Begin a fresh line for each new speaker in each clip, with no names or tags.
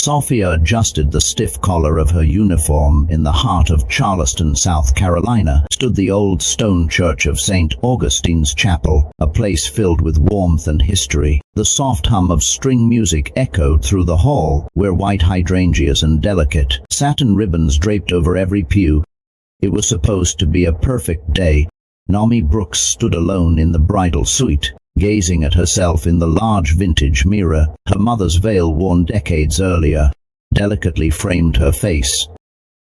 Sophia adjusted the stiff collar of her uniform. In the heart of Charleston, South Carolina, stood the old stone church of St. Augustine's Chapel, a place filled with warmth and history. The soft hum of string music echoed through the hall, where white hydrangeas and delicate satin ribbons draped over every pew. It was supposed to be a perfect day. Naomi Brooks stood alone in the bridal suite, gazing at herself in the large vintage mirror. Her mother's veil, worn decades earlier, delicately framed her face.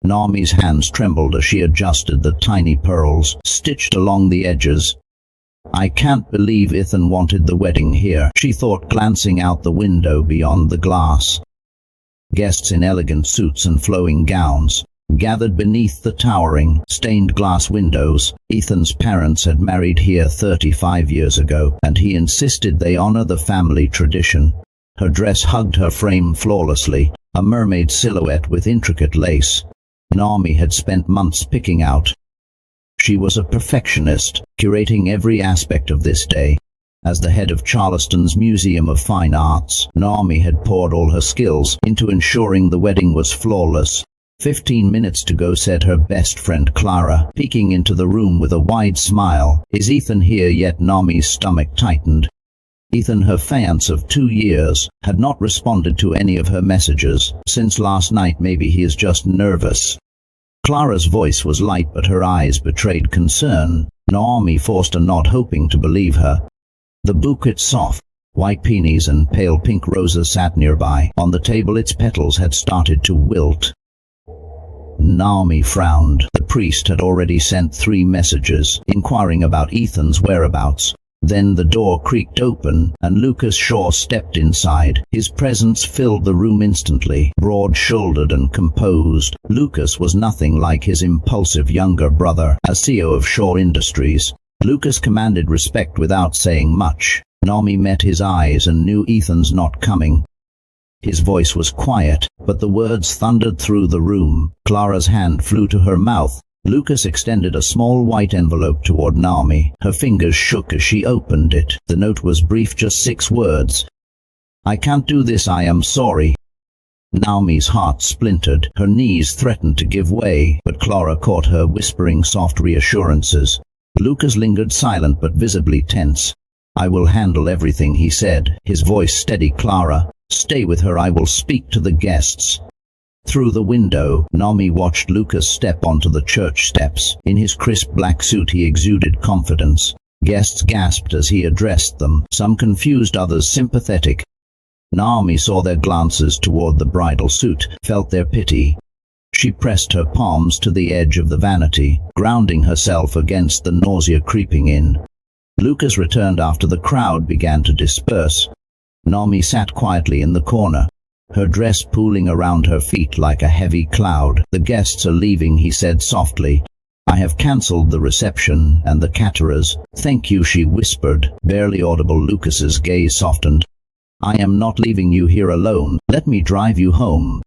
Naomi's hands trembled as she adjusted the tiny pearls stitched along the edges. "I can't believe Ethan wanted the wedding here," she thought, glancing out the window beyond the glass. Guests in elegant suits and flowing gowns gathered beneath the towering, stained glass windows. Ethan's parents had married here 35 years ago, and he insisted they honor the family tradition. Her dress hugged her frame flawlessly, a mermaid silhouette with intricate lace. Naomi had spent months picking out. She was a perfectionist, curating every aspect of this day. As the head of Charleston's Museum of Fine Arts, Naomi had poured all her skills into ensuring the wedding was flawless. 15 minutes to go, said her best friend Clara, peeking into the room with a wide smile. "Is Ethan here yet?" Naomi's stomach tightened. Ethan, her fiancé of 2 years, had not responded to any of her messages since last night. "Maybe he is just nervous." Clara's voice was light, but her eyes betrayed concern. Naomi forced a nod, hoping to believe her. The bouquet, soft white peonies and pale pink roses, sat nearby. On the table, its petals had started to wilt. Naomi frowned. The priest had already sent 3 messages, inquiring about Ethan's whereabouts. Then the door creaked open, and Lucas Shaw stepped inside. His presence filled the room instantly. Broad-shouldered and composed, Lucas was nothing like his impulsive younger brother. As CEO of Shaw Industries, Lucas commanded respect without saying much. Naomi met his eyes and knew Ethan's not coming. His voice was quiet, but the words thundered through the room. Clara's hand flew to her mouth. Lucas extended a small white envelope toward Naomi. Her fingers shook as she opened it. The note was brief, just 6 words. "I can't do this, I am sorry." Naomi's heart splintered. Her knees threatened to give way, but Clara caught her, whispering soft reassurances. Lucas lingered, silent but visibly tense. "I will handle everything," he said, his voice steady. "Clara, stay with her. I will speak to the guests." Through the window, Naomi watched Lucas step onto the church steps. In his crisp black suit, he exuded confidence. Guests gasped as he addressed them, some confused, others sympathetic. Naomi saw their glances toward the bridal suit, felt their pity. She pressed her palms to the edge of the vanity, grounding herself against the nausea creeping in. Lucas returned after the crowd began to disperse. Naomi sat quietly in the corner, her dress pooling around her feet like a heavy cloud. "The guests are leaving," he said softly. "I have cancelled the reception and the caterers." "Thank you," she whispered, barely audible. Lucas's gaze softened. "I am not leaving you here alone. Let me drive you home."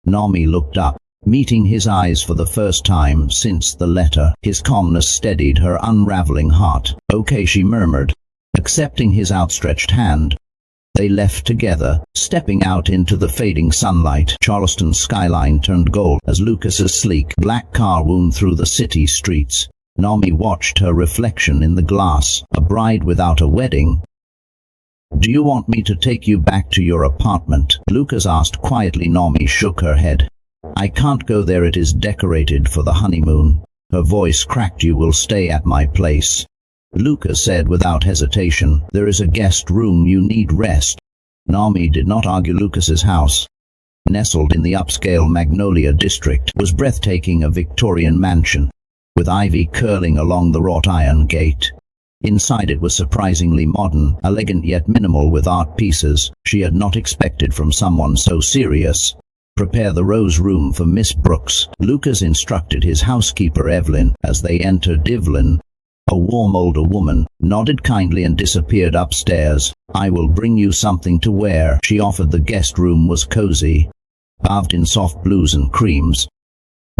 Naomi looked up, meeting his eyes for the first time since the letter. His calmness steadied her unraveling heart. "Okay," she murmured, accepting his outstretched hand. They left together, stepping out into the fading sunlight. Charleston's skyline turned gold as Lucas's sleek black car wound through the city streets. Naomi watched her reflection in the glass, a bride without a wedding. "Do you want me to take you back to your apartment?" Lucas asked quietly. Naomi shook her head. "I can't go there. It is decorated for the honeymoon." Her voice cracked. "You will stay at my place," Lucas said without hesitation. "There is a guest room. You need rest." Naomi did not argue. Lucas's house, nestled in the upscale Magnolia district, was breathtaking, a Victorian mansion, with ivy curling along the wrought iron gate. Inside it was surprisingly modern, elegant yet minimal, with art pieces she had not expected from someone so serious. "Prepare the rose room for Miss Brooks," Lucas instructed his housekeeper Evelyn as they entered. Evelyn, a warm older woman, nodded kindly and disappeared upstairs. "I will bring you something to wear," she offered. The guest room was cozy, carved in soft blues and creams.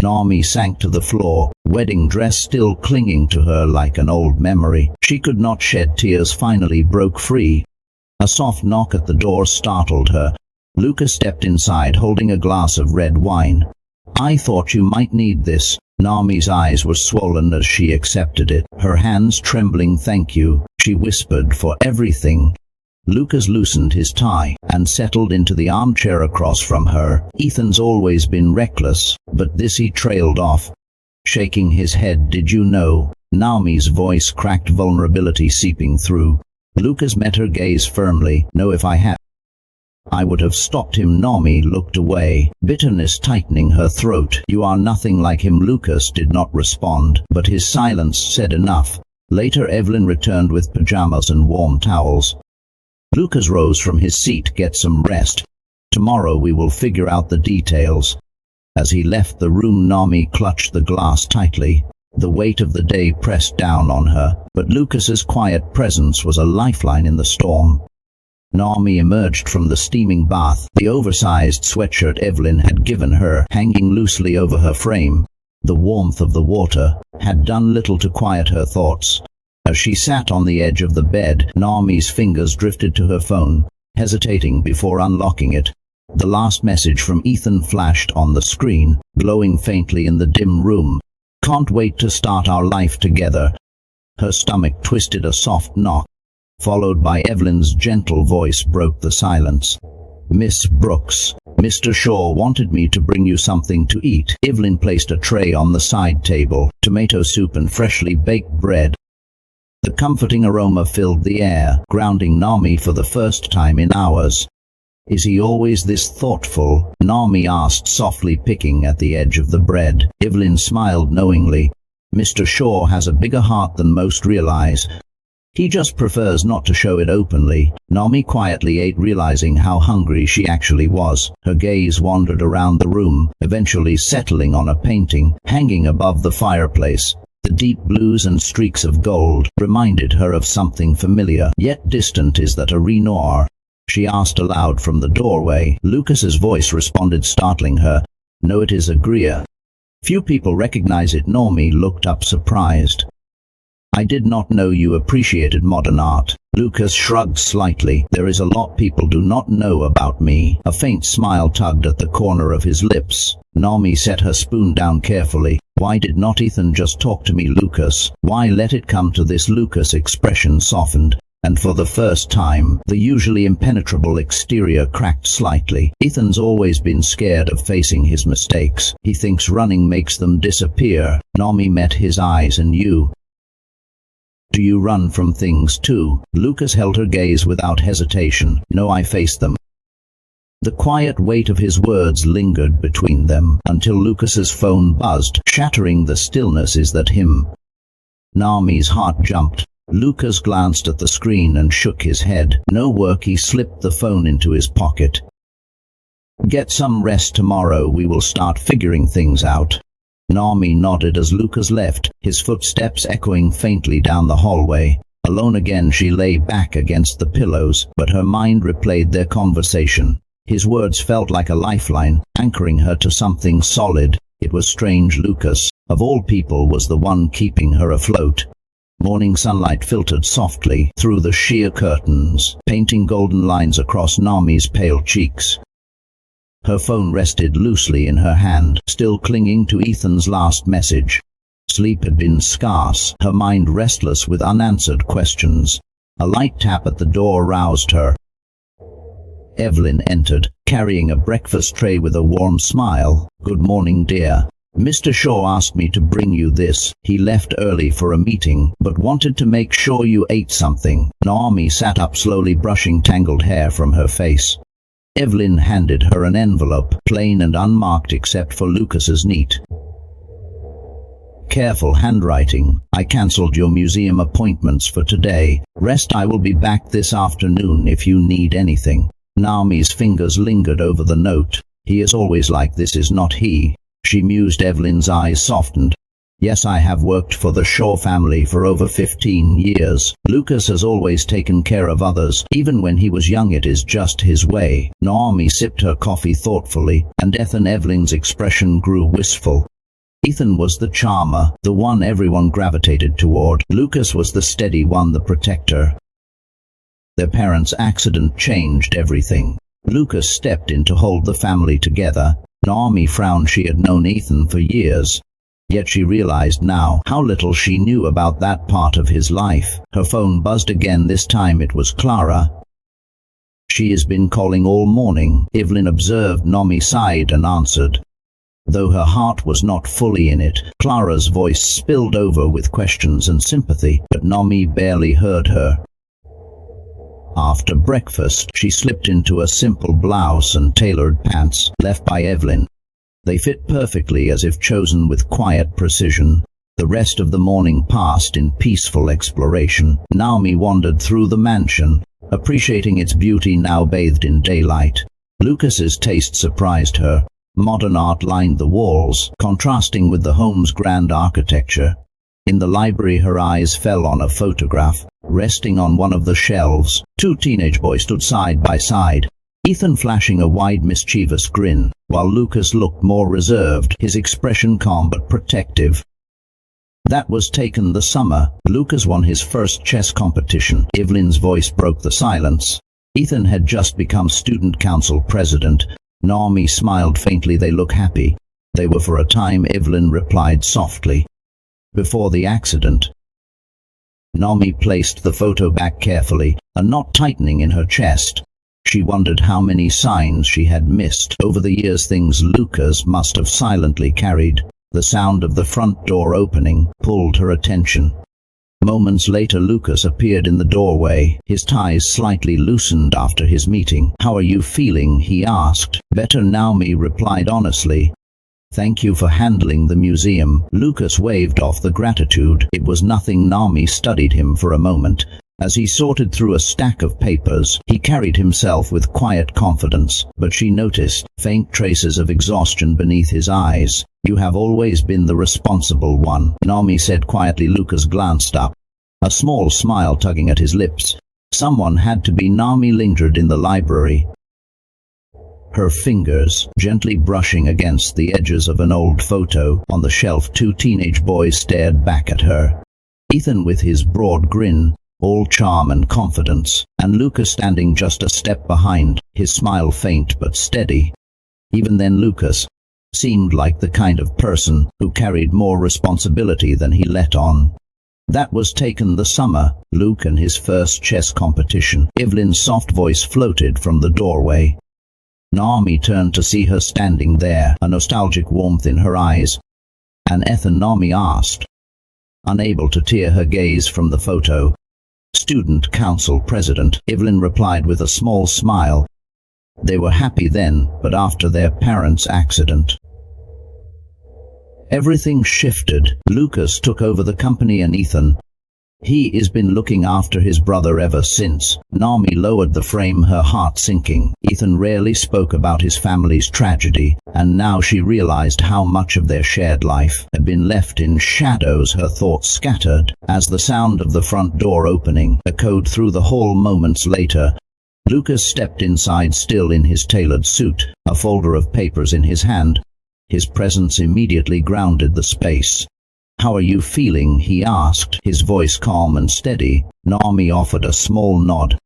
Naomi sank to the floor, wedding dress still clinging to her like an old memory. She could not shed tears. Finally broke free. A soft knock at the door startled her. Lucas stepped inside holding a glass of red wine. "I thought you might need this." Naomi's eyes were swollen as she accepted it, her hands trembling. "Thank you," she whispered, "for everything." Lucas loosened his tie and settled into the armchair across from her. Ethan's always been reckless, but this he trailed off, shaking his head. "Did you know?" Naomi's voice cracked, vulnerability seeping through. Lucas met her gaze firmly. "No, if I had, I would have stopped him." Naomi looked away, bitterness tightening her throat. "You are nothing like him." Lucas did not respond, but his silence said enough. Later, Evelyn returned with pajamas and warm towels. Lucas rose from his seat. "Get some rest. Tomorrow we will figure out the details." As he left the room, Naomi clutched the glass tightly. The weight of the day pressed down on her, but Lucas's quiet presence was a lifeline in the storm. Naomi emerged from the steaming bath, the oversized sweatshirt Evelyn had given her hanging loosely over her frame. The warmth of the water had done little to quiet her thoughts. As she sat on the edge of the bed, Naomi's fingers drifted to her phone, hesitating before unlocking it. The last message from Ethan flashed on the screen, glowing faintly in the dim room. "Can't wait to start our life together." Her stomach twisted. A soft knock, followed by Evelyn's gentle voice, broke the silence. "Miss Brooks, Mr. Shaw wanted me to bring you something to eat." Evelyn placed a tray on the side table, tomato soup and freshly baked bread. The comforting aroma filled the air, grounding Naomi for the first time in hours. "Is he always this thoughtful?" Naomi asked softly, picking at the edge of the bread. Evelyn smiled knowingly. "Mr. Shaw has a bigger heart than most realize. He just prefers not to show it openly." Naomi quietly ate, realizing how hungry she actually was. Her gaze wandered around the room, eventually settling on a painting hanging above the fireplace. The deep blues and streaks of gold reminded her of something familiar, yet distant. "Is that a Renoir?" she asked aloud from the doorway. Lucas's voice responded, startling her. "No, it is a Grier. Few people recognize it." Naomi looked up, surprised. "I did not know you appreciated modern art." Lucas shrugged slightly. "There is a lot people do not know about me." A faint smile tugged at the corner of his lips. Naomi set her spoon down carefully. "Why did not Ethan just talk to me, Lucas? Why let it come to this?" Lucas' expression softened, and for the first time, the usually impenetrable exterior cracked slightly. "Ethan's always been scared of facing his mistakes. He thinks running makes them disappear." Naomi met his eyes. "And you? Do you run from things too?" Lucas held her gaze without hesitation. "No, I face them." The quiet weight of his words lingered between them, until Lucas's phone buzzed, shattering the stillness. "Is that him?" Naomi's heart jumped. Lucas glanced at the screen and shook his head. "No work." He slipped the phone into his pocket. "Get some rest. Tomorrow we will start figuring things out." Naomi nodded as Lucas left, his footsteps echoing faintly down the hallway. Alone again, she lay back against the pillows, but her mind replayed their conversation. His words felt like a lifeline, anchoring her to something solid. It was strange. Lucas, of all people, was the one keeping her afloat. Morning sunlight filtered softly through the sheer curtains, painting golden lines across Naomi's pale cheeks. Her phone rested loosely in her hand, still clinging to Ethan's last message. Sleep had been scarce, her mind restless with unanswered questions. A light tap at the door roused her. Evelyn entered, carrying a breakfast tray with a warm smile. "Good morning, dear. Mr. Shaw asked me to bring you this. He left early for a meeting, but wanted to make sure you ate something." Naomi sat up slowly, brushing tangled hair from her face. Evelyn handed her an envelope, plain and unmarked except for Lucas's neat, careful handwriting. "I cancelled your museum appointments for today. Rest. I will be back this afternoon if you need anything." Naomi's fingers lingered over the note. "He is always like this, is not he?" she mused. Evelyn's eyes softened. "Yes, I have worked for the Shaw family for over 15 years. Lucas has always taken care of others, even when he was young. It is just his way." Naomi sipped her coffee thoughtfully, and Evelyn's expression grew wistful. Ethan was the charmer, the one everyone gravitated toward. Lucas was the steady one, the protector. Their parents' accident changed everything. Lucas stepped in to hold the family together. Naomi frowned. She had known Ethan for years. Yet she realized now how little she knew about that part of his life. Her phone buzzed again. This time it was Clara. "She has been calling all morning," Evelyn observed. Naomi sighed and answered. Though her heart was not fully in it, Clara's voice spilled over with questions and sympathy, but Naomi barely heard her. After breakfast, she slipped into a simple blouse and tailored pants, left by Evelyn. They fit perfectly, as if chosen with quiet precision. The rest of the morning passed in peaceful exploration. Naomi wandered through the mansion, appreciating its beauty now bathed in daylight. Lucas's taste surprised her. Modern art lined the walls, contrasting with the home's grand architecture. In the library, her eyes fell on a photograph. Resting on one of the shelves, two teenage boys stood side by side, Ethan flashing a wide, mischievous grin, while Lucas looked more reserved, his expression calm but protective. That was taken the summer. Lucas won his first chess competition. Evelyn's voice broke the silence. Ethan had just become student council president. Naomi smiled faintly. "They look happy." "They were for a time," Evelyn replied softly. "Before the accident." Naomi placed the photo back carefully, a knot tightening in her chest. She wondered how many signs she had missed over the years, things Lucas must have silently carried. The sound of the front door opening pulled her attention. Moments later, Lucas appeared in the doorway, his ties slightly loosened after his meeting. "How are you feeling?" he asked. "Better," Naomi replied honestly. "Thank you for handling the museum." Lucas waved off the gratitude. It was nothing. Naomi studied him for a moment. As he sorted through a stack of papers, he carried himself with quiet confidence, but she noticed faint traces of exhaustion beneath his eyes. "You have always been the responsible one," Naomi said quietly. Lucas glanced up, a small smile tugging at his lips. Someone had to be. Naomi lingered in the library, her fingers gently brushing against the edges of an old photo. On the shelf, two teenage boys stared back at her. Ethan with his broad grin, all charm and confidence, and Lucas standing just a step behind, his smile faint but steady. Even then, Lucas seemed like the kind of person who carried more responsibility than he let on. That was taken the summer, Luke and his first chess competition. Evelyn's soft voice floated from the doorway. Naomi turned to see her standing there, a nostalgic warmth in her eyes. "And Ethan?" Naomi asked, unable to tear her gaze from the photo. "Student council president," Evelyn replied with a small smile. "They were happy then, but after their parents' accident, everything shifted. Lucas took over the company and Ethan, he has been looking after his brother ever since." Naomi lowered the frame, her heart sinking. Ethan rarely spoke about his family's tragedy, and now she realized how much of their shared life had been left in shadows. Her thoughts scattered as the sound of the front door opening echoed through the hall. Moments later, Lucas stepped inside, still in his tailored suit, a folder of papers in his hand. His presence immediately grounded the space. "How are you feeling?" he asked, his voice calm and steady. Naomi offered a small nod.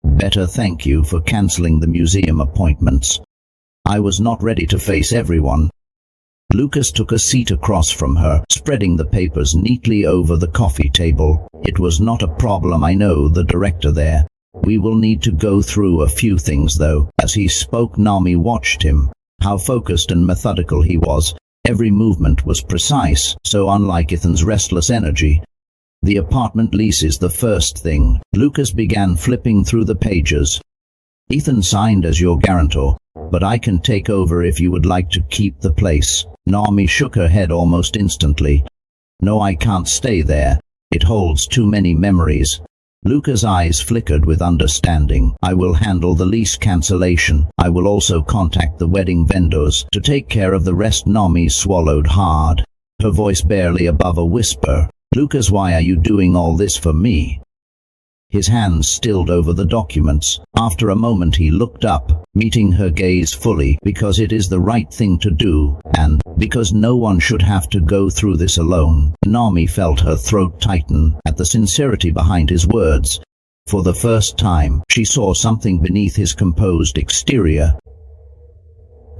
"Better, thank you for canceling the museum appointments. I was not ready to face everyone." Lucas took a seat across from her, spreading the papers neatly over the coffee table. "It was not a problem. I know the director there. We will need to go through a few things, though." As he spoke, Naomi watched him. How focused and methodical he was. Every movement was precise, so unlike Ethan's restless energy. "The apartment lease is the first thing." Lucas began flipping through the pages. "Ethan signed as your guarantor, but I can take over if you would like to keep the place." Naomi shook her head almost instantly. "No, I can't stay there. It holds too many memories." Lucas' eyes flickered with understanding. "I will handle the lease cancellation. I will also contact the wedding vendors to take care of the rest." Naomi swallowed hard, her voice barely above a whisper. "Lucas, why are you doing all this for me?" His hands stilled over the documents. After a moment he looked up, meeting her gaze fully. "Because it is the right thing to do, and because no one should have to go through this alone." Naomi felt her throat tighten at the sincerity behind his words. For the first time, she saw something beneath his composed exterior.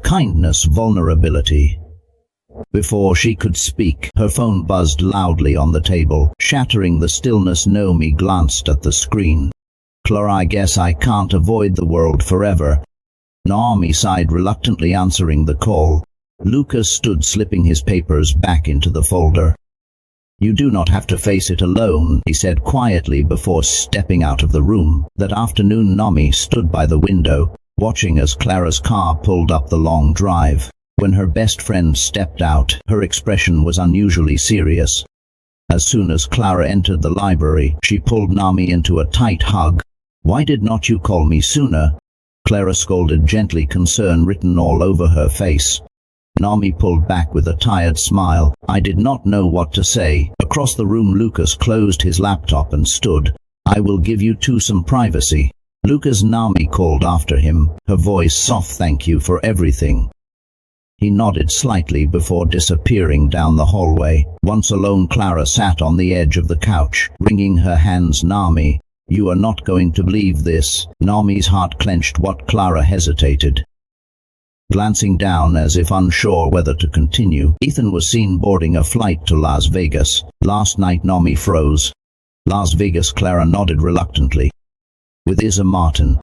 Kindness, vulnerability. Before she could speak, her phone buzzed loudly on the table, shattering the stillness. Naomi glanced at the screen. Clara, I guess I can't avoid the world forever. Naomi sighed, reluctantly answering the call. Lucas stood, slipping his papers back into the folder. You do not have to face it alone, he said quietly before stepping out of the room. That afternoon, Naomi stood by the window, watching as Clara's car pulled up the long drive. When her best friend stepped out, her expression was unusually serious. As soon as Clara entered the library, she pulled Naomi into a tight hug. Why did not you call me sooner? Clara scolded gently, concern written all over her face. Naomi pulled back with a tired smile. I did not know what to say. Across the room, Lucas closed his laptop and stood. I will give you two some privacy. Lucas, Naomi called after him, her voice soft. Thank you for everything. He nodded slightly before disappearing down the hallway. Once alone, Clara sat on the edge of the couch, wringing her hands. Naomi, you are not going to believe this. Naomi's heart clenched. What? Clara hesitated. Glancing down as if unsure whether to continue, Ethan was seen boarding a flight to Las Vegas. Last night. Naomi froze. Las Vegas? Clara nodded reluctantly. With Isa Martin.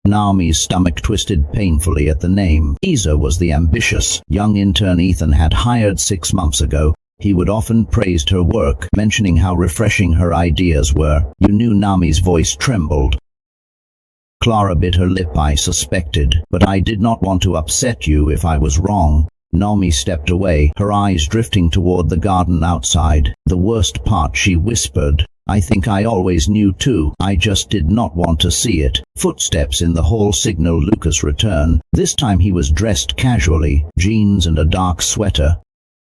Naomi's stomach twisted painfully at the name. Isa was the ambitious, young intern Ethan had hired 6 months ago. He would often praised her work, mentioning how refreshing her ideas were. You knew. Naomi's voice trembled. Clara bit her lip. I suspected, but I did not want to upset you if I was wrong. Naomi stepped away, her eyes drifting toward the garden outside. The worst part, she whispered. I think I always knew too. I just did not want to see it. Footsteps in the hall signaled Lucas' return. This time he was dressed casually, jeans and a dark sweater.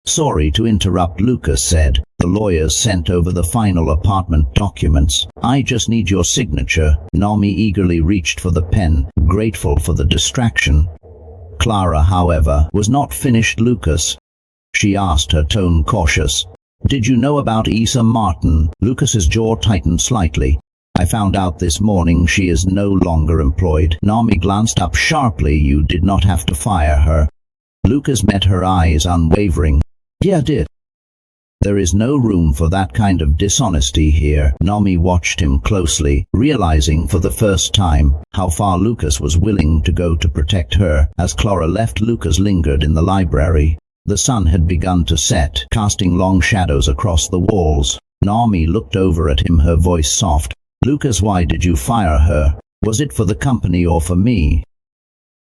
Sorry to interrupt, Lucas said. The lawyers sent over the final apartment documents. I just need your signature. Naomi eagerly reached for the pen, grateful for the distraction. Clara, however, was not finished. Lucas, she asked, her tone cautious. Did you know about Isa Martin? Lucas's jaw tightened slightly. I found out this morning she is no longer employed. Naomi glanced up sharply. You did not have to fire her. Lucas met her eyes, unwavering. Yeah, did. There is no room for that kind of dishonesty here. Naomi watched him closely, realizing for the first time how far Lucas was willing to go to protect her. As Clara left, Lucas lingered in the library. The sun had begun to set, casting long shadows across the walls. Naomi looked over at him, her voice soft. Lucas, why did you fire her? Was it for the company or for me?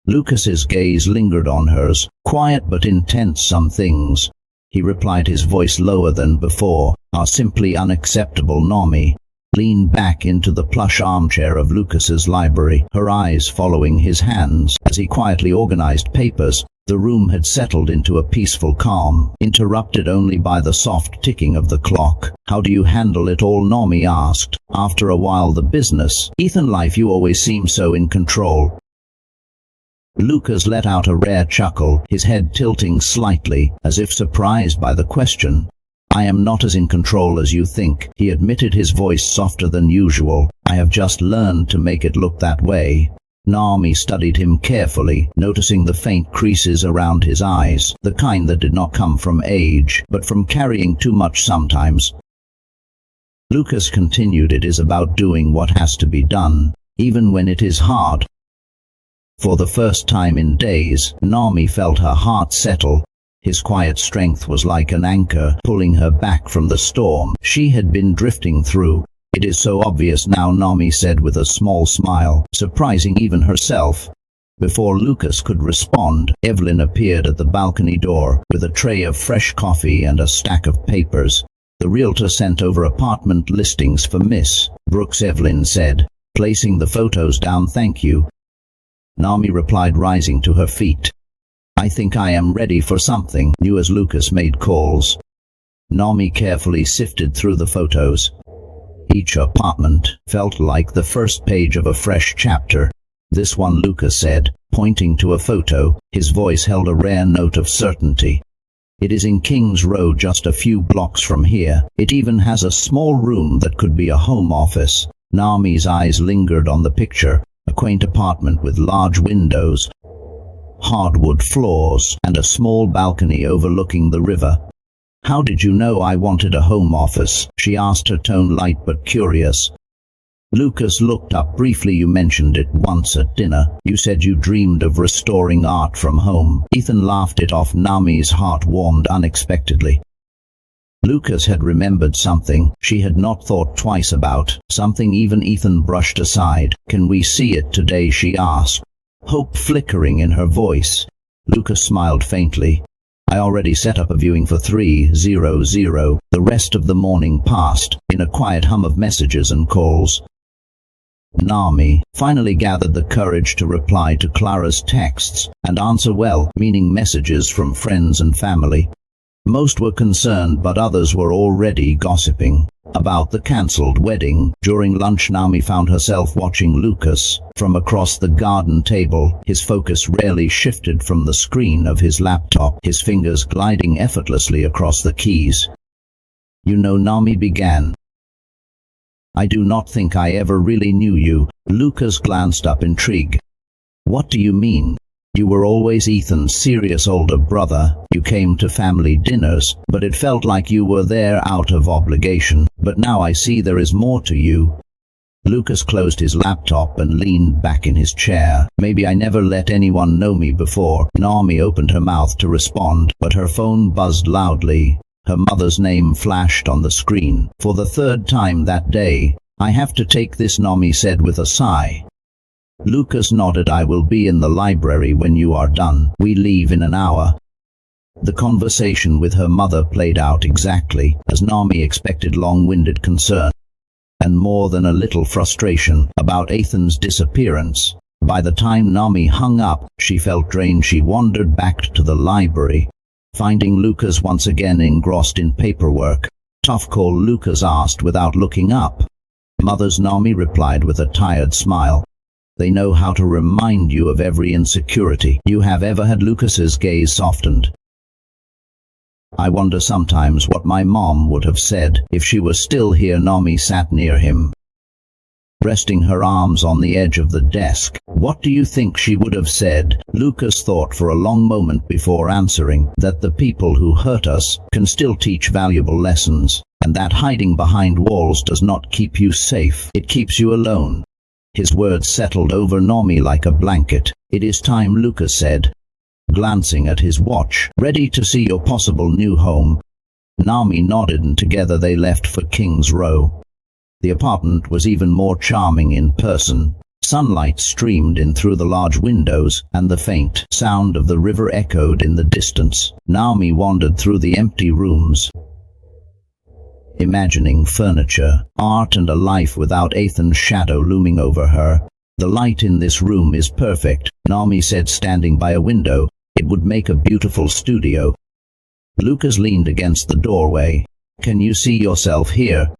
Lucas's gaze lingered on hers, quiet but intense. Some things, he replied, his voice lower than before, are simply unacceptable. Naomi leaned back into the plush armchair of Lucas's library, her eyes following his hands as he quietly organized papers. The room had settled into a peaceful calm, interrupted only by the soft ticking of the clock. How do you handle it all? Naomi asked. After a while, the business. Ethan, life, you always seem so in control. Lucas let out a rare chuckle, his head tilting slightly, as if surprised by the question. I am not as in control as you think, he admitted, his voice softer than usual. I have just learned to make it look that way. Naomi studied him carefully, noticing the faint creases around his eyes, the kind that did not come from age, but from carrying too much sometimes. Lucas continued, it is about doing what has to be done, even when it is hard. For the first time in days, Naomi felt her heart settle. His quiet strength was like an anchor, pulling her back from the storm she had been drifting through. It is so obvious now, Naomi said with a small smile, surprising even herself. Before Lucas could respond, Evelyn appeared at the balcony door, with a tray of fresh coffee and a stack of papers. The realtor sent over apartment listings for Miss Brooks, Evelyn said, placing the photos down. Thank you. Naomi replied, rising to her feet. I think I am ready for something new as Lucas made calls. Naomi carefully sifted through the photos. Each apartment felt like the first page of a fresh chapter. This one, Lucas said, pointing to a photo. His voice held a rare note of certainty. It is in Kings Road, just a few blocks from here. It even has a small room that could be a home office. Naomi's eyes lingered on the picture, a quaint apartment with large windows, hardwood floors, and a small balcony overlooking the river. "How did you know I wanted a home office?" she asked, her tone light but curious. Lucas looked up briefly. "You mentioned it once at dinner. You said you dreamed of restoring art from home." Ethan laughed it off. Naomi's heart warmed unexpectedly. Lucas had remembered something she had not thought twice about, something even Ethan brushed aside. "Can we see it today?" she asked, hope flickering in her voice. Lucas smiled faintly. "I already set up a viewing for 3:00. The rest of the morning passed in a quiet hum of messages and calls. Naomi finally gathered the courage to reply to Clara's texts and answer well-meaning messages from friends and family. Most were concerned, but others were already gossiping about the cancelled wedding. During lunch, Naomi found herself watching Lucas from across the garden table. His focus rarely shifted from the screen of his laptop, his fingers gliding effortlessly across the keys. "You know," Naomi began, "I do not think I ever really knew you." Lucas glanced up, intrigued. "What do you mean?" "You were always Ethan's serious older brother. You came to family dinners, but it felt like you were there out of obligation. But now I see there is more to you." Lucas closed his laptop and leaned back in his chair. "Maybe I never let anyone know me before." Naomi opened her mouth to respond, but her phone buzzed loudly. Her mother's name flashed on the screen. For the third time that day. "I have to take this," Naomi said with a sigh. Lucas nodded. "I will be in the library when you are done. We leave in an hour." The conversation with her mother played out exactly as Naomi expected. Long-winded concern and more than a little frustration about Ethan's disappearance. By the time Naomi hung up, she felt drained. She wandered back to the library, finding Lucas once again engrossed in paperwork. "Tough call?" Lucas asked without looking up. "Mothers," Naomi replied with a tired smile. "They know how to remind you of every insecurity you have ever had." Lucas's gaze softened. "I wonder sometimes what my mom would have said if she was still here." Naomi sat near him, resting her arms on the edge of the desk. "What do you think she would have said?" Lucas thought for a long moment before answering. "That the people who hurt us can still teach valuable lessons, and that hiding behind walls does not keep you safe. It keeps you alone." His words settled over Naomi like a blanket. "It is time," Lucas said, glancing at his watch. "Ready to see your possible new home?" Naomi nodded, and together they left for King's Row. The apartment was even more charming in person. Sunlight streamed in through the large windows, and the faint sound of the river echoed in the distance. Naomi wandered through the empty rooms, imagining furniture, art, and a life without Ethan's shadow looming over her. "The light in this room is perfect," Naomi said, standing by a window. "It would make a beautiful studio." Lucas leaned against the doorway. "Can you see yourself here?"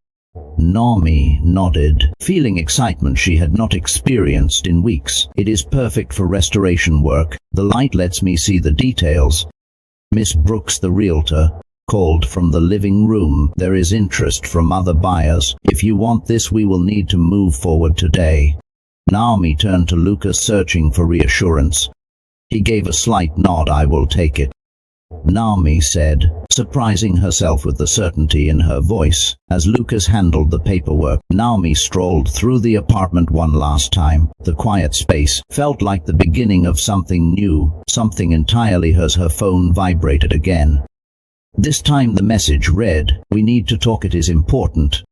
Naomi nodded, feeling excitement she had not experienced in weeks. "It is perfect for restoration work. The light lets me see the details." Miss Brooks, the realtor, called from the living room. "There is interest from other buyers. If you want this, we will need to move forward today." Naomi turned to Lucas, searching for reassurance. He gave a slight nod. "I will take it," Naomi said, surprising herself with the certainty in her voice. As Lucas handled the paperwork, Naomi strolled through the apartment one last time. The quiet space felt like the beginning of something new, something entirely hers. Her phone vibrated again. This time the message read, "We need to talk. It is important."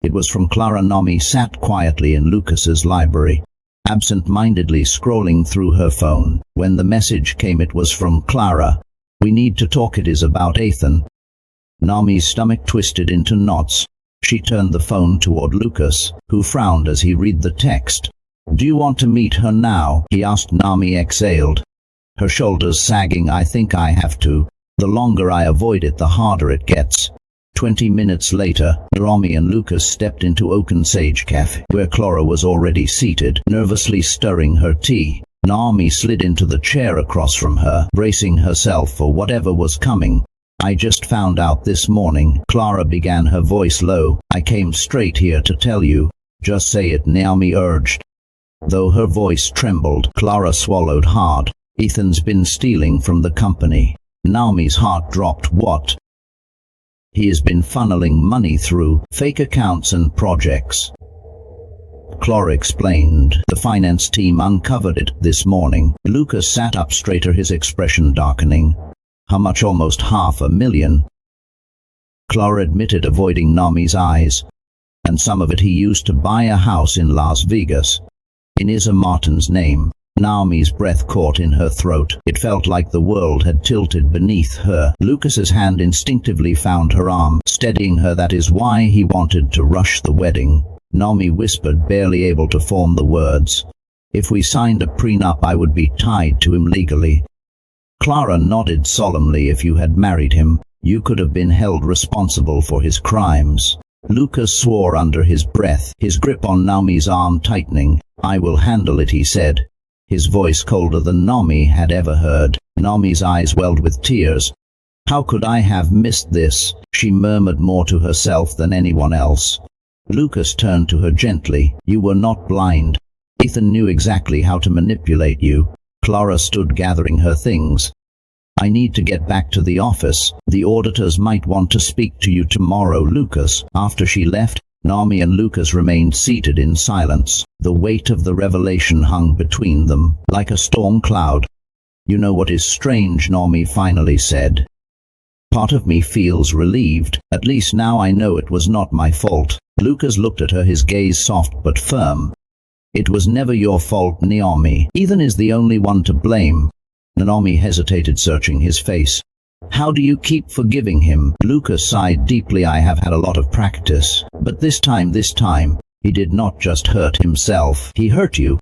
It was from Clara. Naomi sat quietly in Lucas's library, absent-mindedly scrolling through her phone. When the message came, it was from Clara. "We need to talk. It is about Ethan." Naomi's stomach twisted into knots. She turned the phone toward Lucas, who frowned as he read the text. "Do you want to meet her now?" he asked. Naomi exhaled, her shoulders sagging. "I think I have to. The longer I avoid it, the harder it gets." 20 minutes later, Naomi and Lucas stepped into Oaken Sage Cafe, where Clara was already seated, nervously stirring her tea. Naomi slid into the chair across from her, bracing herself for whatever was coming. "I just found out this morning," Clara began, her voice low. "I came straight here to tell you." Just say it, Naomi urged. Though her voice trembled, Clara swallowed hard. Ethan's been stealing from the company. Naomi's heart dropped. What? He has been funneling money through fake accounts and projects. Clara explained. The finance team uncovered it this morning. Lucas sat up straighter, his expression darkening. How much? Almost $500,000. Clara admitted, avoiding Naomi's eyes. And some of it he used to buy a house in Las Vegas. In Isa Martin's name. Naomi's breath caught in her throat. It felt like the world had tilted beneath her. Lucas's hand instinctively found her arm, steadying her. That is why he wanted to rush the wedding. Naomi whispered, barely able to form the words. If we signed a prenup, I would be tied to him legally. Clara nodded solemnly. If you had married him, you could have been held responsible for his crimes. Lucas swore under his breath, his grip on Naomi's arm tightening. I will handle it, he said, his voice colder than Naomi had ever heard. Naomi's eyes welled with tears. How could I have missed this? She murmured, more to herself than anyone else. Lucas turned to her gently. You were not blind. Ethan knew exactly how to manipulate you. Clara stood, gathering her things. I need to get back to the office. The auditors might want to speak to you tomorrow, Lucas. After she left, Naomi and Lucas remained seated in silence. The weight of the revelation hung between them, like a storm cloud. You know what is strange, Naomi finally said. Part of me feels relieved. At least now I know it was not my fault. Lucas looked at her, his gaze soft but firm. It was never your fault, Naomi. Ethan is the only one to blame. Naomi hesitated, searching his face. How do you keep forgiving him? Lucas sighed deeply. I have had a lot of practice. But this time, he did not just hurt himself. He hurt you.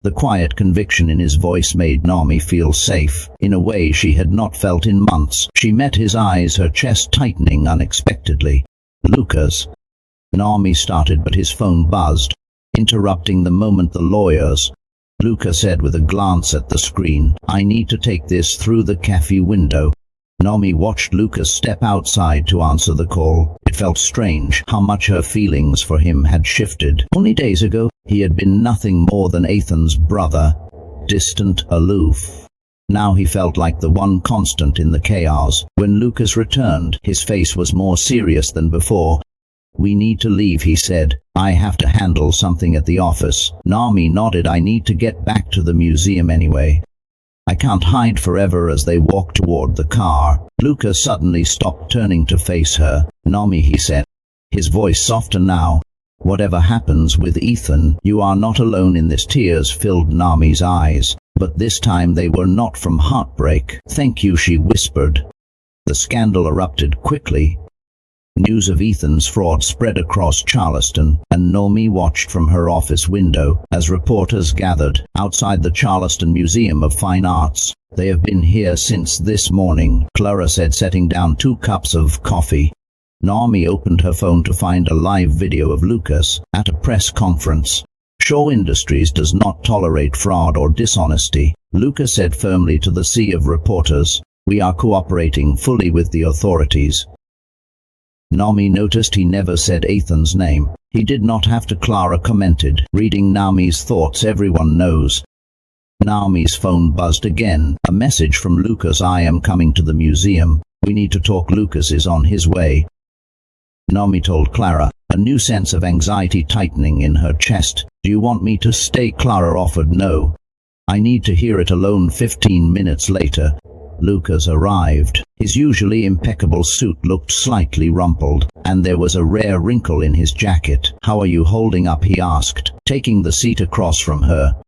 The quiet conviction in his voice made Naomi feel safe, in a way she had not felt in months. She met his eyes, her chest tightening unexpectedly. Lucas. Naomi started, but his phone buzzed, interrupting the moment the lawyers. Lucas said with a glance at the screen, I need to take this through the cafe window. Naomi watched Lucas step outside to answer the call. It felt strange how much her feelings for him had shifted. Only days ago, he had been nothing more than Ethan's brother, distant, aloof. Now he felt like the one constant in the chaos. When Lucas returned, his face was more serious than before. We need to leave, he said. I have to handle something at the office. Naomi nodded. I need to get back to the museum anyway. I can't hide forever. As they walked toward the car, Lucas suddenly stopped, turning to face her. Naomi, he said, his voice softer now. Whatever happens with Ethan, you are not alone in this. Tears filled Naomi's eyes, but this time they were not from heartbreak. Thank you, she whispered. The scandal erupted quickly. News of Ethan's fraud spread across Charleston, and Naomi watched from her office window as reporters gathered outside the Charleston Museum of Fine Arts. They have been here since this morning, Clara said, setting down 2 cups of coffee. Naomi opened her phone to find a live video of Lucas at a press conference. Shaw Industries does not tolerate fraud or dishonesty, Lucas said firmly to the sea of reporters. We are cooperating fully with the authorities. Naomi noticed he never said Ethan's name. He did not have to, Clara commented, reading Naomi's thoughts. Everyone knows. Naomi's phone buzzed again. A message from Lucas. I am coming to the museum. We need to talk. Lucas is on his way. Naomi told Clara, a new sense of anxiety tightening in her chest. Do you want me to stay? Clara offered. No. I need to hear it alone. 15 minutes later, Lucas arrived. His usually impeccable suit looked slightly rumpled, and there was a rare wrinkle in his jacket. How are you holding up? He asked, taking the seat across from her.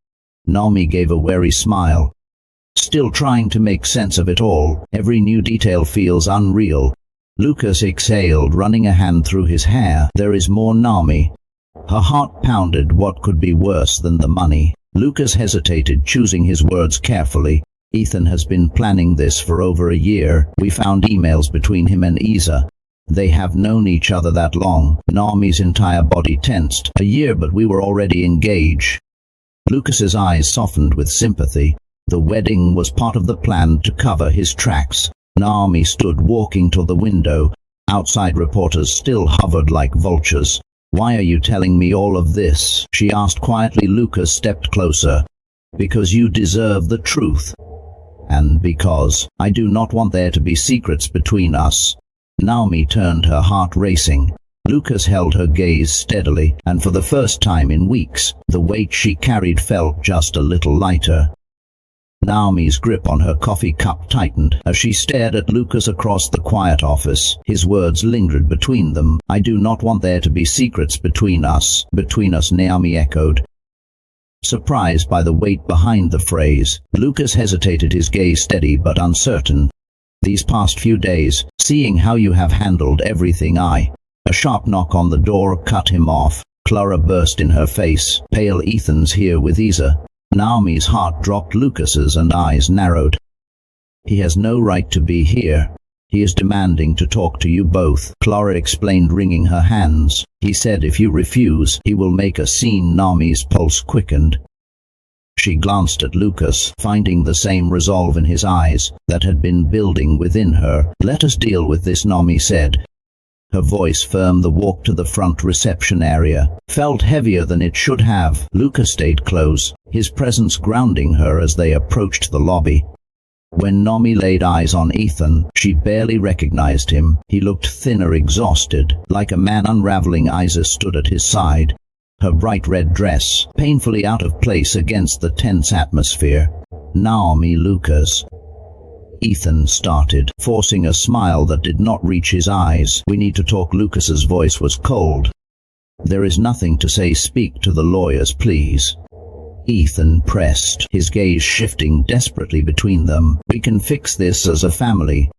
Naomi gave a wary smile. Still trying to make sense of it all. Every new detail feels unreal. Lucas exhaled, running a hand through his hair. There is more, Naomi. Her heart pounded. What could be worse than the money? Lucas hesitated, choosing his words carefully. Ethan has been planning this for over a year. We found emails between him and Isa. They have known each other that long. Naomi's entire body tensed. A year, but we were already engaged. Lucas's eyes softened with sympathy. The wedding was part of the plan to cover his tracks. Naomi stood, walking to the window. Outside, reporters still hovered like vultures. Why are you telling me all of this? She asked quietly. Lucas stepped closer. Because you deserve the truth. And because I do not want there to be secrets between us. Naomi turned, her heart racing. Lucas held her gaze steadily, and for the first time in weeks, the weight she carried felt just a little lighter. Naomi's grip on her coffee cup tightened as she stared at Lucas across the quiet office. His words lingered between them. I do not want there to be secrets between us. Between us, Naomi echoed. Surprised by the weight behind the phrase, Lucas hesitated, his gaze steady but uncertain. These past few days, seeing how you have handled everything, A sharp knock on the door cut him off. Clara burst in her face. Pale, Ethan's here with Isa. Naomi's heart dropped. Lucas's and eyes narrowed. He has no right to be here. He is demanding to talk to you both, Clara explained, wringing her hands. He said if you refuse, he will make a scene. Naomi's pulse quickened. She glanced at Lucas, finding the same resolve in his eyes that had been building within her. Let us deal with this, Naomi said. Her voice firm. The walk to the front reception area felt heavier than it should have. Lucas stayed close, his presence grounding her as they approached the lobby. When Naomi laid eyes on Ethan, she barely recognized him. He looked thinner, exhausted, like a man unraveling. Isa stood at his side, her bright red dress painfully out of place against the tense atmosphere. Naomi, Lucas. Ethan started, forcing a smile that did not reach his eyes. We need to talk. Lucas's voice was cold. There is nothing to say. Speak to the lawyers, please. Ethan pressed, his gaze shifting desperately between them. We can fix this as a family.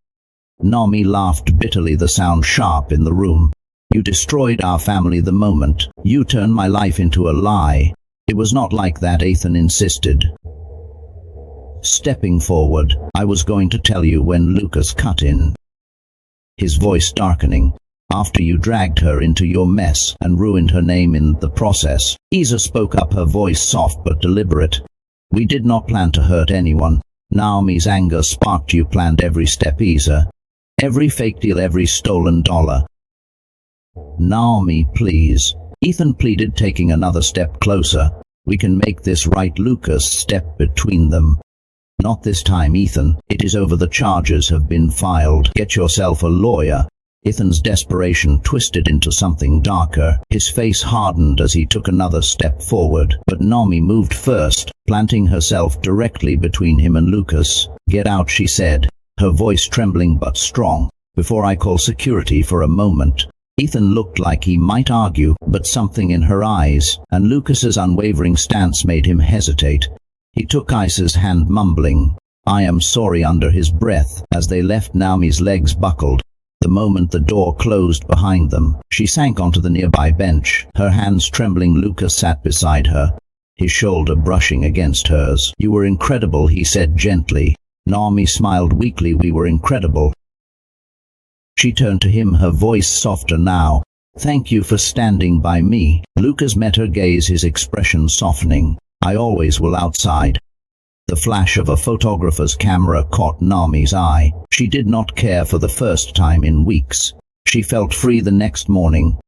Naomi laughed bitterly, the sound sharp in the room. You destroyed our family the moment you turned my life into a lie. It was not like that, Ethan insisted. Stepping forward, I was going to tell you when Lucas cut in, his voice darkening. After you dragged her into your mess and ruined her name in the process. Isa spoke up, her voice soft but deliberate. We did not plan to hurt anyone. Naomi's anger sparked. You planned every step, Isa. Every fake deal, every stolen dollar. Naomi, please. Ethan pleaded, taking another step closer. We can make this right. Lucas stepped between them. Not this time, Ethan. It is over. The charges have been filed. Get yourself a lawyer. Ethan's desperation twisted into something darker. His face hardened as he took another step forward, but Naomi moved first, planting herself directly between him and Lucas. Get out, she said, her voice trembling but strong. Before I call security. For a moment, Ethan looked like he might argue, but something in her eyes and Lucas's unwavering stance made him hesitate. He took Isa's hand, mumbling, I am sorry, under his breath. As they left, Naomi's legs buckled. The moment the door closed behind them, she sank onto the nearby bench, her hands trembling. Lucas sat beside her, his shoulder brushing against hers. You were incredible, he said gently. Naomi smiled weakly. We were incredible. She turned to him, her voice softer now. Thank you for standing by me. Lucas met her gaze, his expression softening. I always will. Outside, the flash of a photographer's camera caught Naomi's eye. She did not care for the first time in weeks. She felt free. The next morning,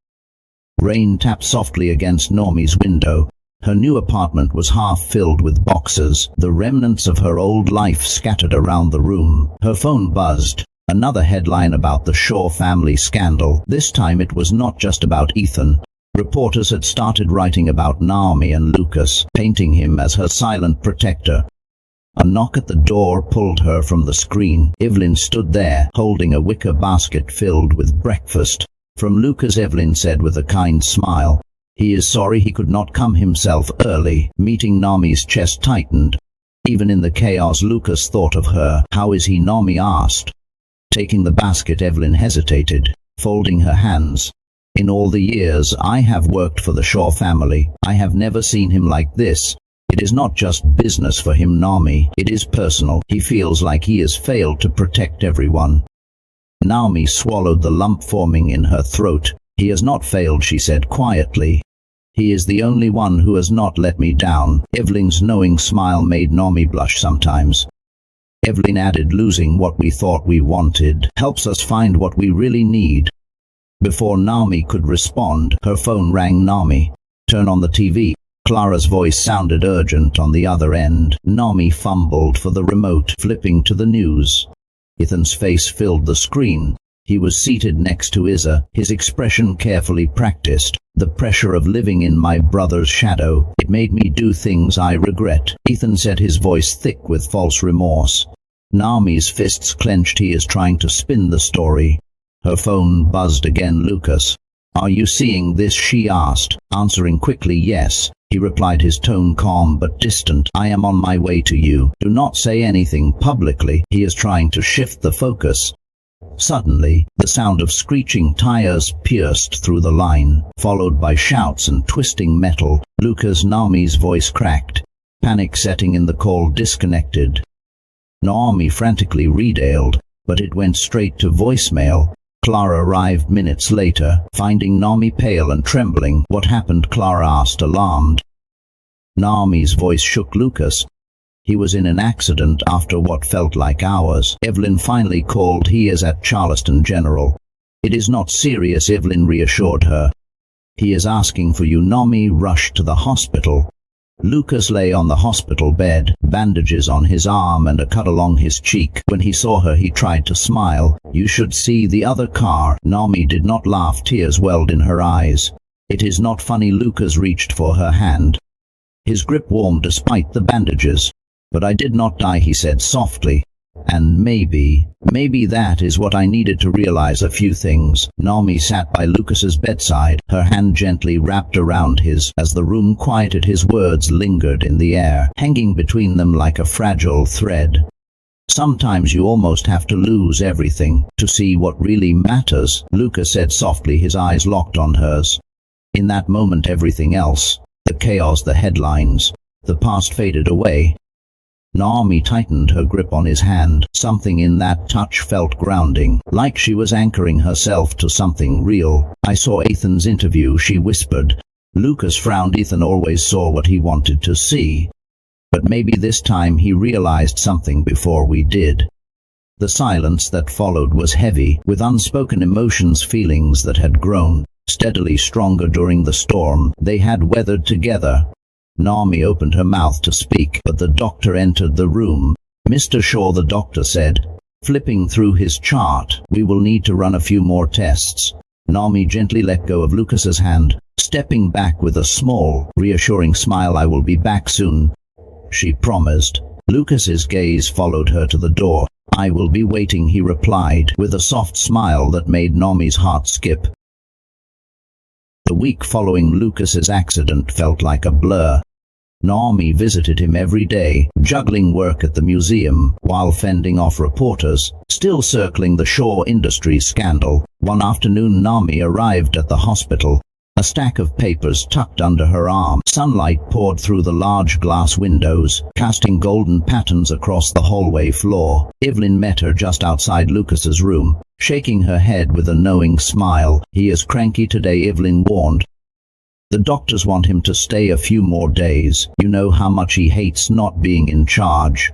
rain tapped softly against Naomi's window. Her new apartment was half filled with boxes, the remnants of her old life scattered around the room. Her phone buzzed. Another headline about the Shaw family scandal. This time it was not just about Ethan. Reporters had started writing about Naomi and Lucas, painting him as her silent protector. A knock at the door pulled her from the screen. Evelyn stood there, holding a wicker basket filled with breakfast. From Lucas, Evelyn said with a kind smile. He is sorry he could not come himself early. Meeting Naomi's chest tightened. Even in the chaos, Lucas thought of her. How is he? Naomi asked. Taking the basket, Evelyn hesitated, folding her hands. In all the years I have worked for the Shaw family, I have never seen him like this. It is not just business for him, Naomi. It is personal. He feels like he has failed to protect everyone. Naomi swallowed the lump forming in her throat. He has not failed, she said quietly. He is the only one who has not let me down. Evelyn's knowing smile made Naomi blush sometimes. Evelyn added, losing what we thought we wanted helps us find what we really need. Before Naomi could respond, her phone rang. Naomi, turn on the TV. Clara's voice sounded urgent on the other end. Naomi fumbled for the remote, flipping to the news. Ethan's face filled the screen. He was seated next to Isa, his expression carefully practiced. The pressure of living in my brother's shadow, it made me do things I regret. Ethan said, his voice thick with false remorse. Naomi's fists clenched. He is trying to spin the story. Her phone buzzed again. Lucas, are you seeing this? She asked, answering quickly. Yes, he replied, his tone calm but distant. I am on my way to you. Do not say anything publicly. He is trying to shift the focus. Suddenly, the sound of screeching tires pierced through the line, followed by shouts and twisting metal. Lucas, Naomi's voice cracked. Panic setting in. The call disconnected. Naomi frantically redialed, but it went straight to voicemail. Clara arrived minutes later, finding Naomi pale and trembling. What happened? Clara asked, alarmed. Naomi's voice shook. Lucas, he was in an accident after what felt like hours. Evelyn finally called. He is at Charleston General. It is not serious, Evelyn reassured her. He is asking for you. Naomi rushed to the hospital. Lucas lay on the hospital bed, bandages on his arm and a cut along his cheek. When he saw her, he tried to smile. You should see the other car. Naomi did not laugh. Tears welled in her eyes. It is not funny. Lucas reached for her hand. His grip warmed despite the bandages. But I did not die, he said softly. And maybe that is what I needed to realize. A few things. Naomi sat by Lucas's bedside, her hand gently wrapped around his. As the room quieted, his words lingered in the air, hanging between them like a fragile thread. Sometimes you almost have to lose everything to see what really matters, Lucas said softly, his eyes locked on hers. In that moment, everything else, the chaos, the headlines, the past faded away. Naomi tightened her grip on his hand. Something in that touch felt grounding, like she was anchoring herself to something real. I saw Ethan's interview, she whispered. Lucas frowned. Ethan always saw what he wanted to see. But maybe this time he realized something before we did. The silence that followed was heavy, with unspoken emotions, feelings that had grown steadily stronger during the storm they had weathered together. Naomi opened her mouth to speak, but the doctor entered the room. Mr. Shaw, the doctor said, flipping through his chart, we will need to run a few more tests. Naomi gently let go of Lucas's hand, stepping back with a small, reassuring smile. I will be back soon, she promised. Lucas's gaze followed her to the door. I will be waiting, he replied, with a soft smile that made Naomi's heart skip. The week following Lucas's accident felt like a blur. Naomi visited him every day, juggling work at the museum while fending off reporters, still circling the Shaw Industries scandal. One afternoon, Naomi arrived at the hospital, a stack of papers tucked under her arm. Sunlight poured through the large glass windows, casting golden patterns across the hallway floor. Evelyn met her just outside Lucas's room, shaking her head with a knowing smile. He is cranky today, Evelyn warned. The doctors want him to stay a few more days. You know how much he hates not being in charge.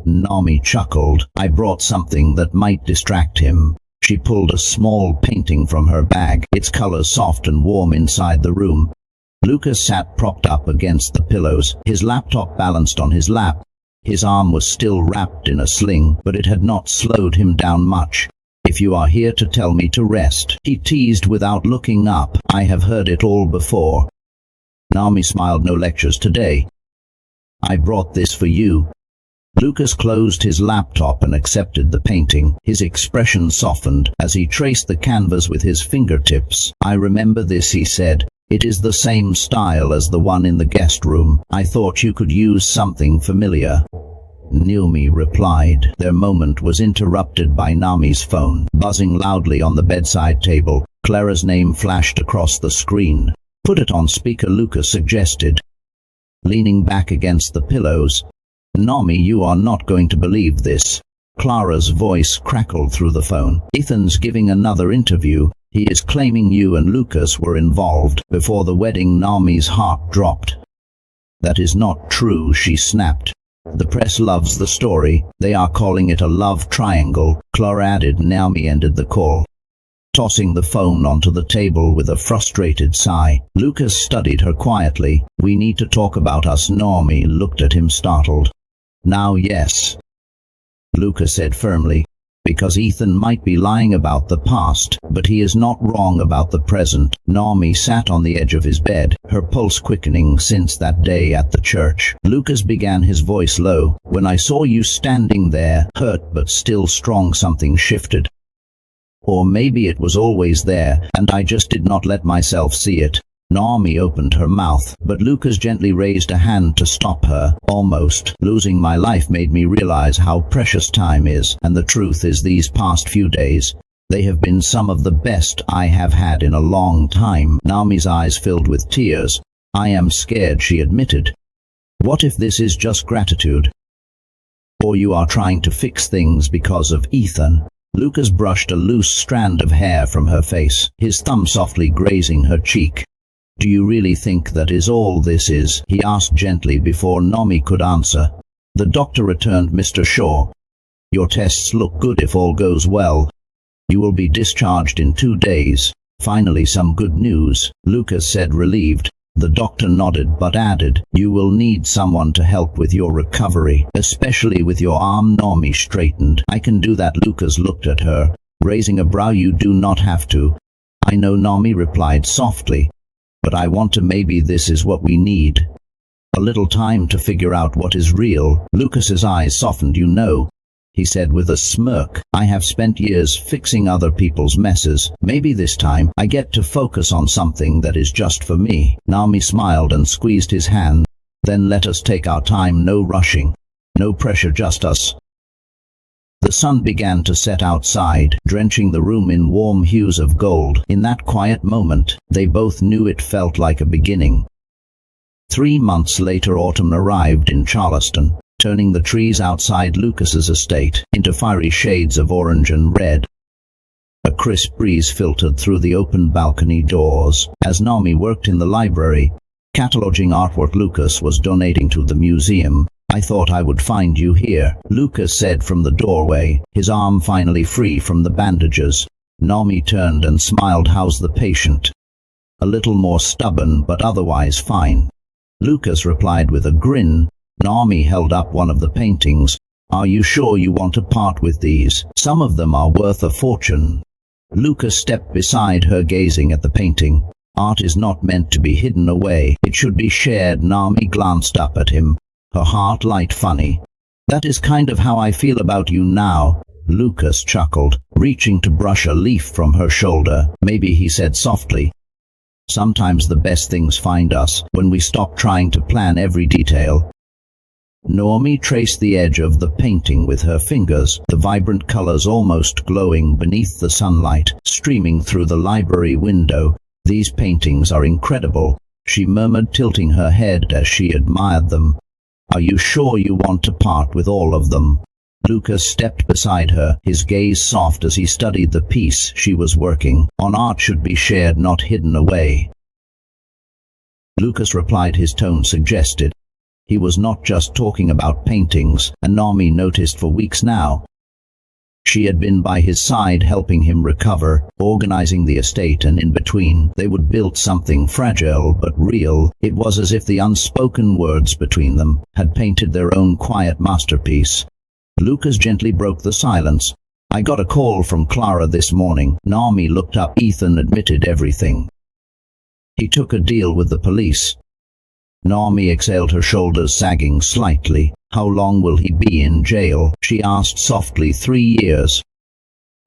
Naomi chuckled. I brought something that might distract him. She pulled a small painting from her bag, its colors soft and warm inside the room. Lucas sat propped up against the pillows, his laptop balanced on his lap. His arm was still wrapped in a sling, but it had not slowed him down much. If you are here to tell me to rest, he teased without looking up. I have heard it all before. Naomi smiled. No lectures today. I brought this for you. Lucas closed his laptop and accepted the painting. His expression softened as he traced the canvas with his fingertips. I remember this, he said. It is the same style as the one in the guest room. I thought you could use something familiar. Naomi replied. Their moment was interrupted by Naomi's phone, buzzing loudly on the bedside table. Clara's name flashed across the screen. Put it on speaker, Lucas suggested, leaning back against the pillows. Naomi, you are not going to believe this. Clara's voice crackled through the phone. Ethan's giving another interview. He is claiming you and Lucas were involved before the wedding. Naomi's heart dropped. That is not true, she snapped. The press loves the story. They are calling it a love triangle, Clara added. Naomi ended the call. tossing the phone onto the table with a frustrated sigh. Lucas studied her quietly. "We need to talk about us." Naomi looked at him startled. "Now, yes," Lucas said firmly, "because Ethan might be lying about the past, but he is not wrong about the present." Naomi sat on the edge of his bed, her pulse quickening since that day at the church. Lucas began, his voice low. "When I saw you standing there, hurt but still strong, something shifted. Or maybe it was always there, and I just did not let myself see it." Naomi opened her mouth, but Lucas gently raised a hand to stop her. "Almost. Losing my life made me realize how precious time is, and the truth is these past few days, they have been some of the best I have had in a long time." Naomi's eyes filled with tears. "I am scared," she admitted. "What if this is just gratitude? Or you are trying to fix things because of Ethan?" Lucas brushed a loose strand of hair from her face, his thumb softly grazing her cheek. "Do you really think that is all this is?" he asked gently before Naomi could answer. The doctor returned. "Mr. Shaw, your tests look good if all goes well. You will be discharged in 2 days." "Finally some good news," Lucas said, relieved. The doctor nodded but added, "You will need someone to help with your recovery, especially with your arm." Naomi straightened. "I can do that." Lucas looked at her, raising a brow. "You do not have to." "I know," Naomi replied softly, "but I want to. Maybe this is what we need. A little time to figure out what is real." Lucas's eyes softened. "You know," he said with a smirk, "I have spent years fixing other people's messes. Maybe this time I get to focus on something that is just for me." Naomi smiled and squeezed his hand. "Then let us take our time. No rushing. No pressure, just us." The sun began to set outside, drenching the room in warm hues of gold. In that quiet moment, they both knew it felt like a beginning. 3 months later, autumn arrived in Charleston, turning the trees outside Lucas's estate into fiery shades of orange and red. A crisp breeze filtered through the open balcony doors. As Naomi worked in the library, cataloging artwork Lucas was donating to the museum, "I thought I would find you here," Lucas said from the doorway, his arm finally free from the bandages. Naomi turned and smiled. "How's the patient?" "A little more stubborn, but otherwise fine," Lucas replied with a grin. Naomi held up one of the paintings. "Are you sure you want to part with these? Some of them are worth a fortune." Lucas stepped beside her, gazing at the painting. "Art is not meant to be hidden away. It should be shared." Naomi glanced up at him, her heart light. "Funny. That is kind of how I feel about you now." Lucas chuckled, reaching to brush a leaf from her shoulder. "Maybe," he said softly, "sometimes the best things find us when we stop trying to plan every detail." Naomi traced the edge of the painting with her fingers, the vibrant colors almost glowing beneath the sunlight streaming through the library window. "These paintings are incredible," she murmured, tilting her head as she admired them. "Are you sure you want to part with all of them?" Lucas stepped beside her, his gaze soft as he studied the piece she was working on. "Art should be shared, not hidden away," Lucas replied, his tone suggested he was not just talking about paintings, and Naomi noticed for weeks now. She had been by his side, helping him recover, organizing the estate, and in between, they would build something fragile but real. It was as if the unspoken words between them had painted their own quiet masterpiece. Lucas gently broke the silence. "I got a call from Clara this morning." Naomi looked up. "Ethan admitted everything. He took a deal with the police." Naomi exhaled, her shoulders sagging slightly. "How long will he be in jail?" she asked softly. 3 years.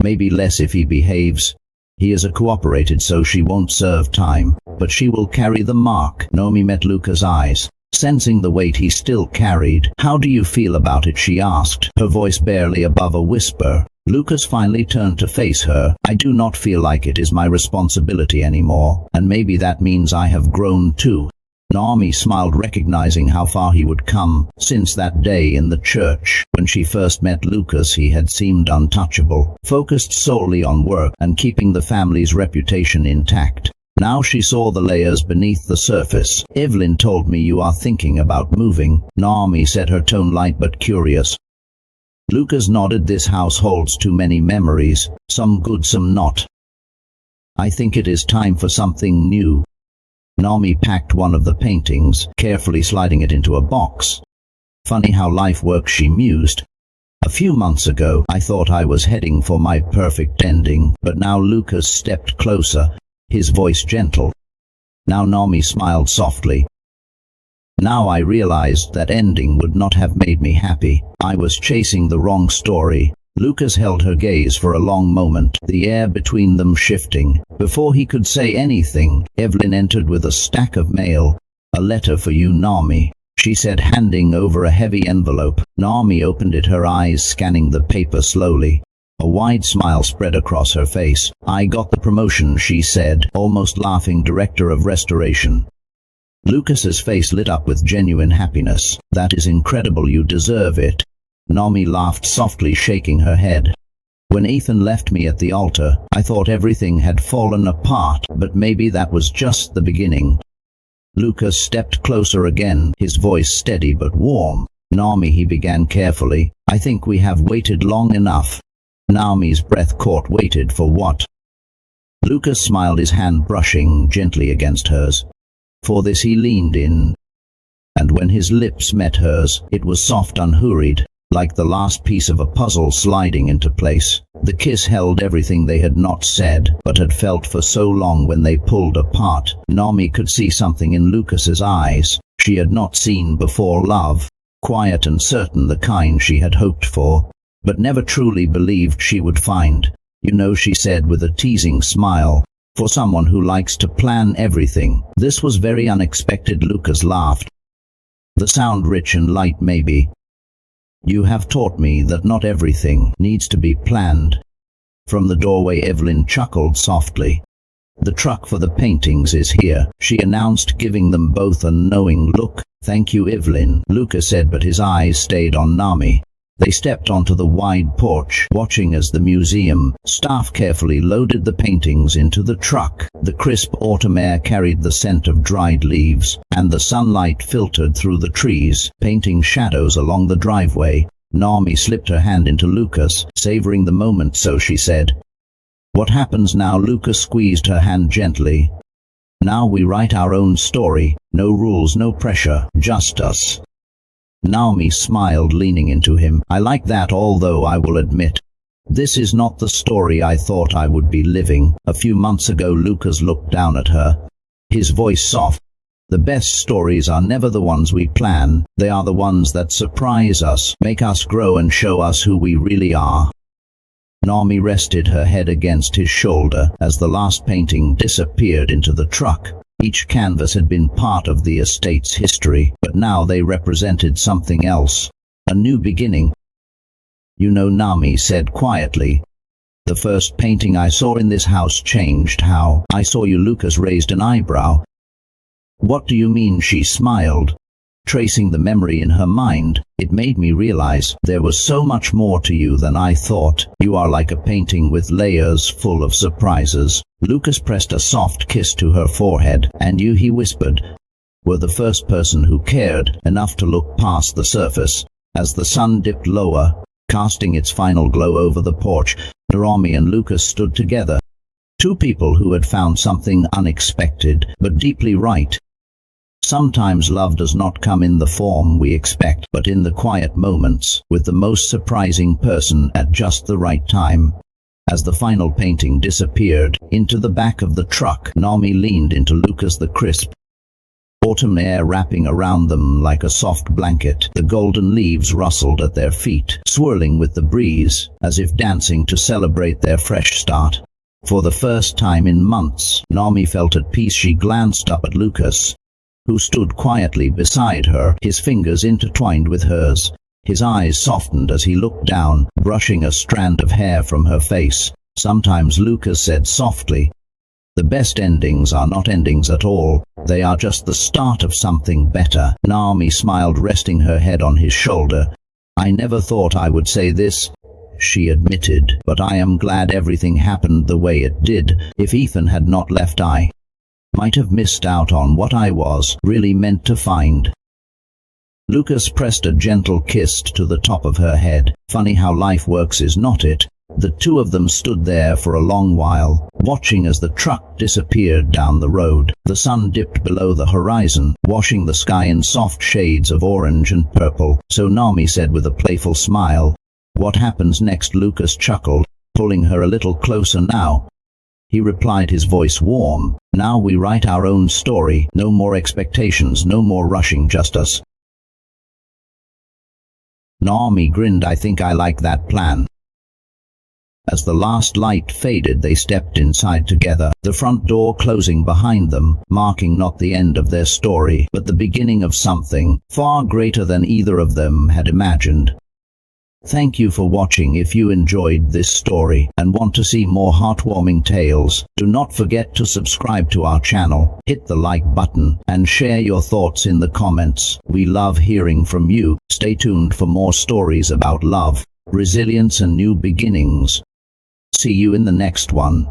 Maybe less if he behaves. He is cooperated, so she won't serve time, but she will carry the mark. Naomi met Lucas' eyes, sensing the weight he still carried. "How do you feel about it?" she asked, her voice barely above a whisper. Lucas finally turned to face her. "I do not feel like it is my responsibility anymore, and maybe that means I have grown too." Naomi smiled, recognizing how far he would come. Since that day in the church, when she first met Lucas, he had seemed untouchable, focused solely on work and keeping the family's reputation intact. Now she saw the layers beneath the surface. "Evelyn told me you are thinking about moving," Naomi said, her tone light but curious. Lucas nodded. "This house holds too many memories, some good, some not. I think it is time for something new. Naomi packed one of the paintings, carefully sliding it into a box. Funny how life works, she mused. A few months ago, I thought I was heading for my perfect ending, but now Lucas stepped closer, his voice gentle. Now Naomi smiled softly. Now I realized that ending would not have made me happy. I was chasing the wrong story. Lucas held her gaze for a long moment, the air between them shifting. Before he could say anything, Evelyn entered with a stack of mail. "A letter for you, Naomi," she said, handing over a heavy envelope. Naomi opened it, her eyes scanning the paper slowly. A wide smile spread across her face. "I got the promotion," she said, almost laughing, director of restoration. Lucas's face lit up with genuine happiness. "That is incredible, you deserve it." Naomi laughed softly, shaking her head. "When Ethan left me at the altar, I thought everything had fallen apart, but maybe that was just the beginning." Lucas stepped closer again, his voice steady but warm. "Naomi," he began carefully, "I think we have waited long enough." Naomi's breath caught. "Waited for what?" Lucas smiled, his hand brushing gently against hers. For this he leaned in, and when his lips met hers, it was soft, unhurried, like the last piece of a puzzle sliding into place. The kiss held everything they had not said, but had felt for so long. When they pulled apart, Naomi could see something in Lucas's eyes she had not seen before. Love, quiet and certain, the kind she had hoped for, but never truly believed she would find. "You know," she said with a teasing smile, "for someone who likes to plan everything, this was very unexpected." Lucas laughed, the sound rich and light. "Maybe you have taught me that not everything needs to be planned." From the doorway, Evelyn chuckled softly. "The truck for the paintings is here," she announced, giving them both a knowing look. "Thank you, Evelyn," Lucas said, but his eyes stayed on Naomi. They stepped onto the wide porch, watching as the museum staff carefully loaded the paintings into the truck. The crisp autumn air carried the scent of dried leaves, and the sunlight filtered through the trees, painting shadows along the driveway. Naomi slipped her hand into Lucas, savoring the moment. "So," she said, "what happens now?" Lucas squeezed her hand gently. "Now we write our own story. No rules, no pressure, just us." Naomi smiled, leaning into him. "I like that, although I will admit, this is not the story I thought I would be living." A few months ago, Lucas looked down at her, his voice soft. "The best stories are never the ones we plan. They are the ones that surprise us, make us grow, and show us who we really are." Naomi rested her head against his shoulder as the last painting disappeared into the truck. Each canvas had been part of the estate's history, but now they represented something else, a new beginning. "You know," Naomi said quietly, "the first painting I saw in this house changed how I saw you." Lucas raised an eyebrow. "What do you mean?" She smiled, tracing the memory in her mind. "It made me realize there was so much more to you than I thought. You are like a painting with layers, full of surprises." Lucas pressed a soft kiss to her forehead. "And you," he whispered, "were the first person who cared enough to look past the surface." As the sun dipped lower, casting its final glow over the porch, Naomi and Lucas stood together. Two people who had found something unexpected, but deeply right. Sometimes love does not come in the form we expect, but in the quiet moments, with the most surprising person at just the right time. As the final painting disappeared into the back of the truck, Naomi leaned into Lucas, the crisp autumn air wrapping around them like a soft blanket. The golden leaves rustled at their feet, swirling with the breeze, as if dancing to celebrate their fresh start. For the first time in months, Naomi felt at peace. She glanced up at Lucas, who stood quietly beside her, his fingers intertwined with hers. His eyes softened as he looked down, brushing a strand of hair from her face. "Sometimes," Lucas said softly, "the best endings are not endings at all. They are just the start of something better." Naomi smiled, resting her head on his shoulder. "I never thought I would say this," she admitted, "but I am glad everything happened the way it did. If Ethan had not left, I might have missed out on what I was really meant to find." Lucas pressed a gentle kiss to the top of her head. "Funny how life works, is not it? The two of them stood there for a long while, watching as the truck disappeared down the road. The sun dipped below the horizon, washing the sky in soft shades of orange and purple. So Nami said with a playful smile, "What happens next?" Lucas chuckled, pulling her a little closer now. He replied, his voice warm, "Now we write our own story. No more expectations, no more rushing, just us." Nami grinned. "I think I like that plan." As the last light faded, they stepped inside together, the front door closing behind them, marking not the end of their story, but the beginning of something far greater than either of them had imagined. Thank you for watching. If you enjoyed this story and want to see more heartwarming tales, do not forget to subscribe to our channel, hit the like button, and share your thoughts in the comments. We love hearing from you. Stay tuned for more stories about love, resilience, and new beginnings. See you in the next one.